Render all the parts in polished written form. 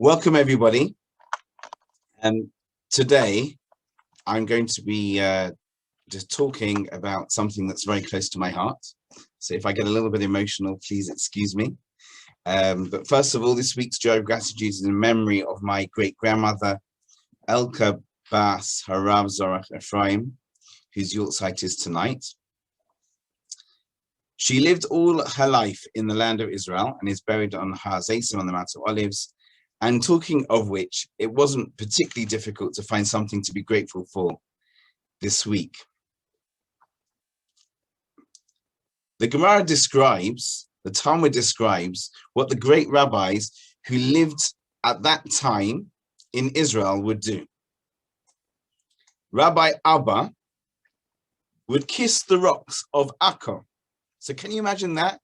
Welcome, everybody. Today, I'm going to be just talking about something that's very close to my heart. So if I get a little bit emotional, please excuse me. But first of all, this week's Joy of Gratitude is in memory of my great-grandmother, Elka Bas Harav Zorach Ephraim, whose Yortzeit is tonight. She lived all her life in the land of Israel and is buried on Har Zeisim on the Mount of Olives. And talking of which, it wasn't particularly difficult to find something to be grateful for this week. The Gemara describes, the Talmud describes what the great rabbis who lived at that time in Israel would do. Rabbi Abba would kiss the rocks of Akko. So can you imagine that?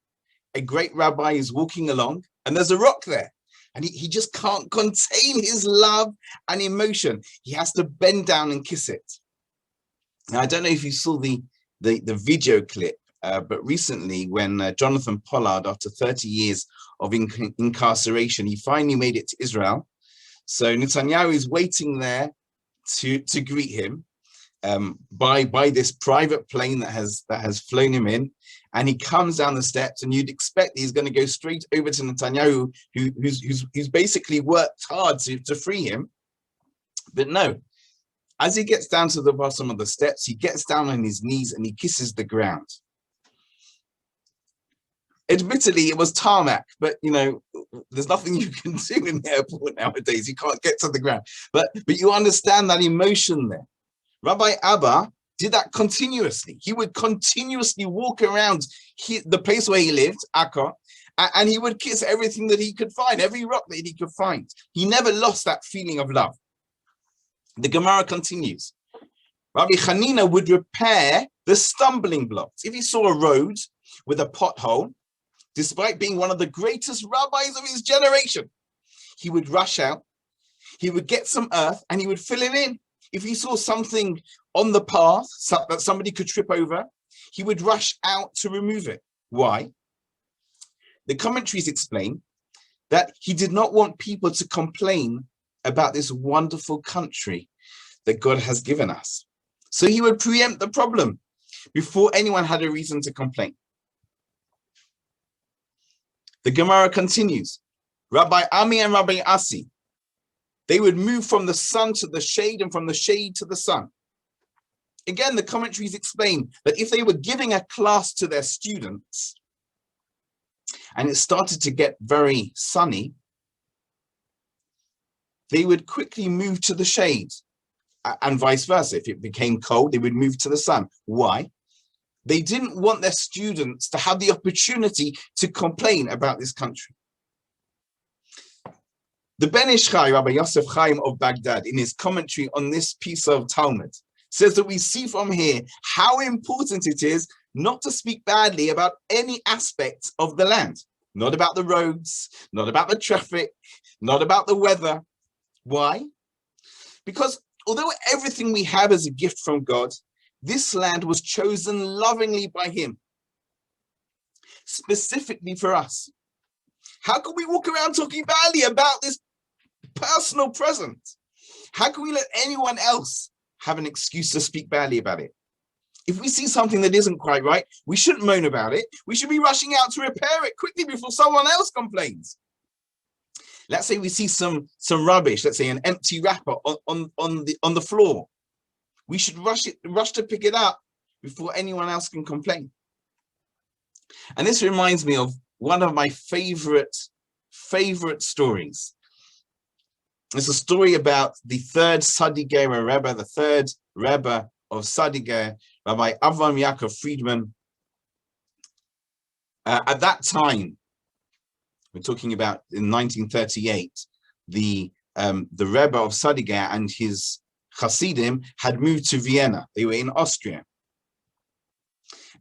A great rabbi is walking along and there's a rock there. And he just can't contain his love and emotion. He has to bend down and kiss it. Now, I don't know if you saw the video clip, but recently when Jonathan Pollard, after 30 years of incarceration, he finally made it to Israel. So Netanyahu is waiting there to greet him by this private plane that has flown him in. And he comes down the steps, and you'd expect he's going to go straight over to Netanyahu, who's basically worked hard to free him. But no, as he gets down to the bottom of the steps, he gets down on his knees and he kisses the ground. Admittedly, it was tarmac, but you know, there's nothing you can do in the airport nowadays. You can't get to the ground. But you understand that emotion there. Rabbi Abba did that continuously. He would continuously walk around the place where he lived, Akko, and he would kiss everything that he could find, every rock that he could find. He never lost that feeling of love. The Gemara continues. Rabbi Hanina would repair the stumbling blocks. If he saw a road with a pothole, despite being one of the greatest rabbis of his generation, he would rush out, he would get some earth, and he would fill it in. If he saw something on the path that somebody could trip over, he would rush out to remove it. Why? The commentaries explain that he did not want people to complain about this wonderful country that God has given us. So he would preempt the problem before anyone had a reason to complain. The Gemara continues. Rabbi Ami and Rabbi Asi, they would move from the sun to the shade and from the shade to the sun. Again, the commentaries explain that if they were giving a class to their students and it started to get very sunny, they would quickly move to the shade, and vice versa. If it became cold, they would move to the sun. Why? They didn't want their students to have the opportunity to complain about this country. The Ben Ish Chai, Rabbi Yosef Chaim of Baghdad, in his commentary on this piece of Talmud, says that we see from here how important it is not to speak badly about any aspect of the land. Not about the roads, not about the traffic, not about the weather. Why? Because although everything we have is a gift from God, this land was chosen lovingly by Him, specifically for us. How can we walk around talking badly about this personal present? How can we let anyone else have an excuse to speak badly about it? If we see something that isn't quite right, we shouldn't moan about it. We should be rushing out to repair it quickly before someone else complains. Let's say we see some rubbish, let's say an empty wrapper on the floor. We should rush to pick it up before anyone else can complain. And this reminds me of one of my favorite stories. It's a story about the third Sadiger Rebbe, the third Rebbe of Sadiger, Rabbi Avram Yaakov Friedman. At that time, we're talking about in 1938, the Rebbe of Sadiger and his Hasidim had moved to Vienna. They were in Austria.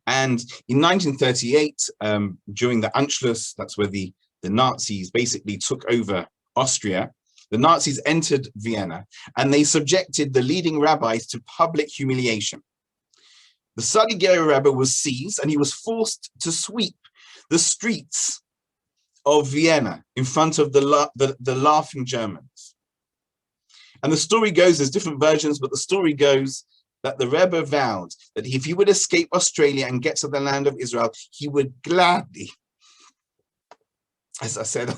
And in 1938, during the Anschluss, that's where the Nazis basically took over Austria. The Nazis entered Vienna and they subjected the leading rabbis to public humiliation. The Sadiger Rebbe was seized and he was forced to sweep the streets of Vienna in front of the laughing Germans. And the story goes, there's different versions, but the story goes that the Rebbe vowed that if he would escape Australia and get to the land of Israel, he would gladly, as I said,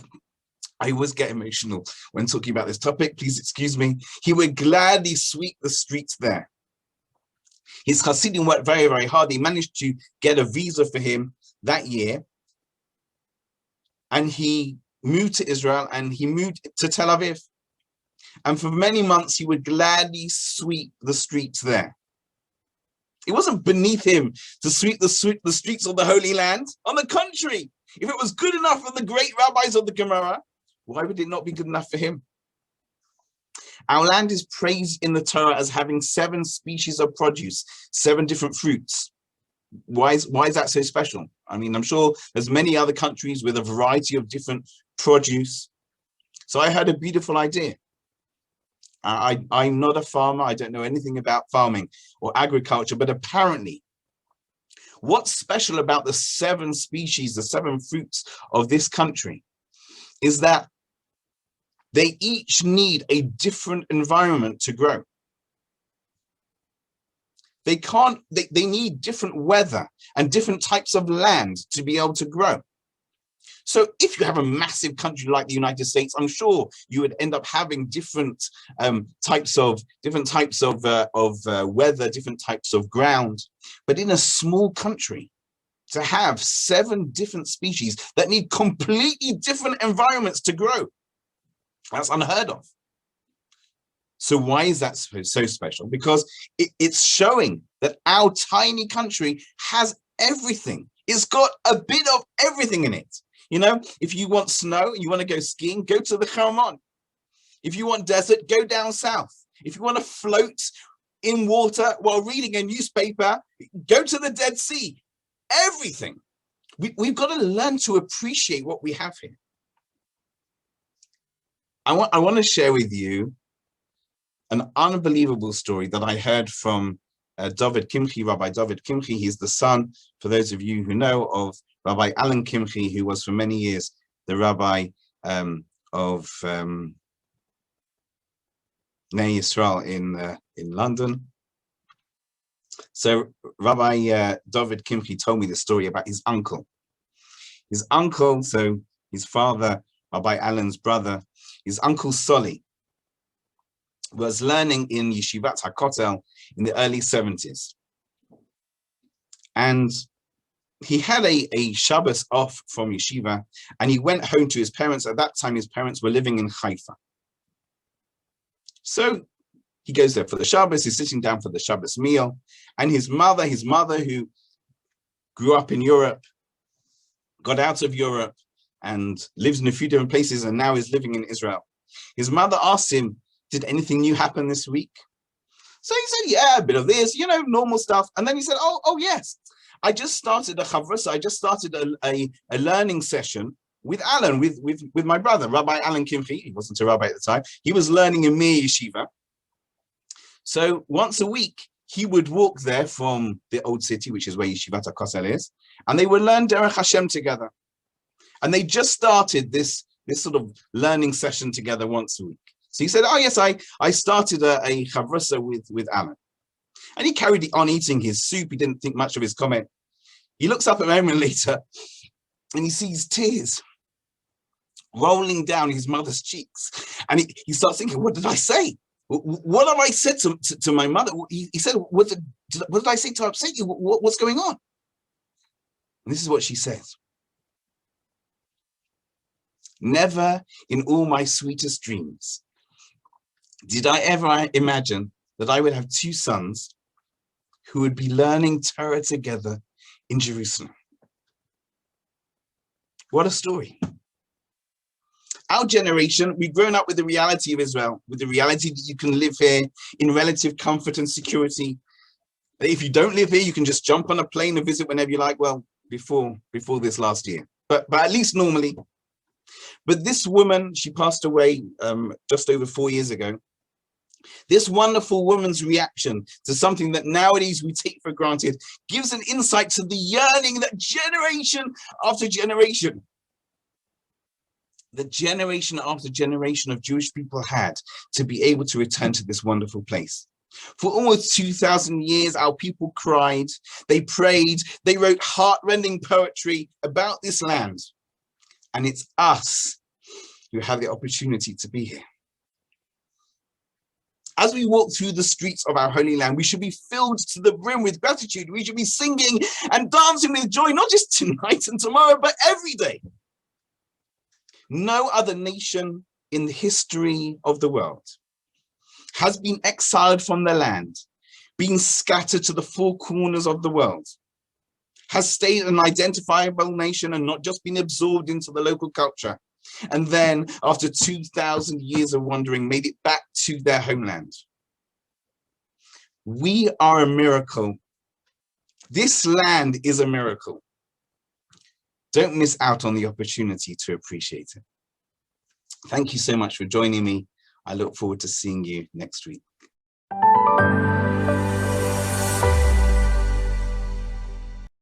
I always get emotional when talking about this topic, please excuse me, he would gladly sweep the streets there. His Hasidim worked very, very hard. They managed to get a visa for him that year. And he moved to Israel and he moved to Tel Aviv. And for many months, he would gladly sweep the streets there. It wasn't beneath him to sweep the streets of the Holy Land. On the contrary, if it was good enough for the great rabbis of the Gemara, why would it not be good enough for him? Our land is praised in the Torah as having 7 species of produce, 7 different fruits. Why is that so special? I mean, I'm sure there's many other countries with a variety of different produce. So I had a beautiful idea. I'm not a farmer. I don't know anything about farming or agriculture, but apparently what's special about the 7 species, the 7 fruits of this country is that they each need a different environment to grow. They need different weather and different types of land to be able to grow. So if you have a massive country like the United States, I'm sure you would end up having different types of weather, different types of ground. But in a small country, to have 7 different species that need completely different environments to grow, that's unheard of. So why is that so special? Because it's showing that our tiny country has everything. It's got a bit of everything in it. You know, if you want snow, you want to go skiing, go to the Charmon. If you want desert, go down south. If you want to float in water while reading a newspaper, go to the Dead Sea. Everything. We've got to learn to appreciate what we have here. I want to share with you an unbelievable story that I heard from David Kimchi, Rabbi David Kimchi. He's the son, for those of you who know, of Rabbi Alan Kimchi, who was for many years the rabbi of Nei Yisrael in London. So Rabbi David Kimchi told me the story about his uncle. His uncle, so his father, Rabbi Alan's brother, his uncle Soli, was learning in Yeshivat HaKotel in the early 70s. And he had a Shabbos off from yeshiva, and he went home to his parents. At that time, his parents were living in Haifa. So he goes there for the Shabbos, he's sitting down for the Shabbos meal, and his mother who grew up in Europe, got out of Europe and lives in a few different places and now is living in Israel. His mother asked him, did anything new happen this week? So he said, yeah, a bit of this, you know, normal stuff. And then he said, oh yes, I just started a chavrusa. I just started a learning session with Alan, with my brother, Rabbi Alan Kimchi. He wasn't a rabbi at the time. He was learning in Mir Yeshiva. So once a week, he would walk there from the old city, which is where Yeshivat HaKotel is, and they would learn Derech Hashem together. And they just started this sort of learning session together once a week. So he said, oh yes, I started a chavrusa with Alan. And he carried on eating his soup. He didn't think much of his comment. He looks up a moment later and he sees tears rolling down his mother's cheeks. And he starts thinking, what did I say? What have I said to my mother? He said, what did I say to upset you? What's going on? And this is what she says. Never in all my sweetest dreams did I ever imagine that I would have 2 sons who would be learning Torah together in Jerusalem. What a story. Our generation, we've grown up with the reality of Israel, with the reality that you can live here in relative comfort and security. If you don't live here, you can just jump on a plane and visit whenever you like. Well, before this last year, but at least normally. But this woman, she passed away just over 4 years ago. This wonderful woman's reaction to something that nowadays we take for granted gives an insight to the yearning that generation after generation that generation after generation of Jewish people had to be able to return to this wonderful place. For almost 2,000 years, our people cried, they prayed, they wrote heart-rending poetry about this land. And it's us who have the opportunity to be here. As we walk through the streets of our holy land, we should be filled to the brim with gratitude. We should be singing and dancing with joy, not just tonight and tomorrow, but every day. No other nation in the history of the world has been exiled from their land, been scattered to the four corners of the world, has stayed an identifiable nation and not just been absorbed into the local culture, and then after 2,000 years of wandering, made it back to their homeland. We are a miracle. This land is a miracle. Don't miss out on the opportunity to appreciate it. Thank you so much for joining me. I look forward to seeing you next week.